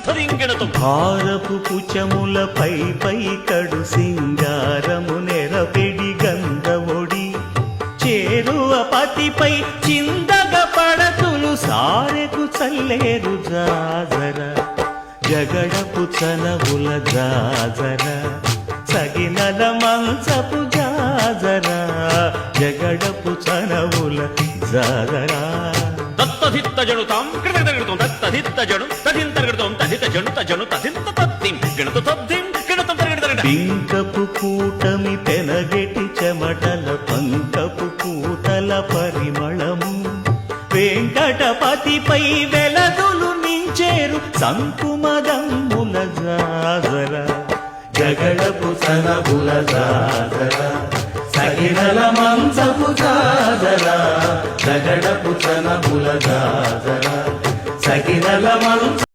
హారపు పుచముల పై పై కడు సింగారము నెరపెడి గంధముడి చేరువ పతిపై చిందగ పడతులు సారెకు చల్లేరు జాజర జగడపు చనవుల జాజర సగినల మంచపు జాజర జగడపు చనవుల జాజర దత్తధిత్త జడుతాం కృతగడగడతాం దత్తధిత్త జడు తదింతగడతాం తదిత జడు తజను తదింత తత్తిం గణత తద్దిం గణతం తరగడగడ పింకపు కూటమి పెనగెటి చెమటల పంకపు కూతల పరిమళము వెంకటపతిపై వెలదులు నించేరు సంకుమదమ్ముల జాజర జగడపు సనబుల జాజర సగినల మంచపు జాజర జగడపు సనబుల జాజర సగినల మంచ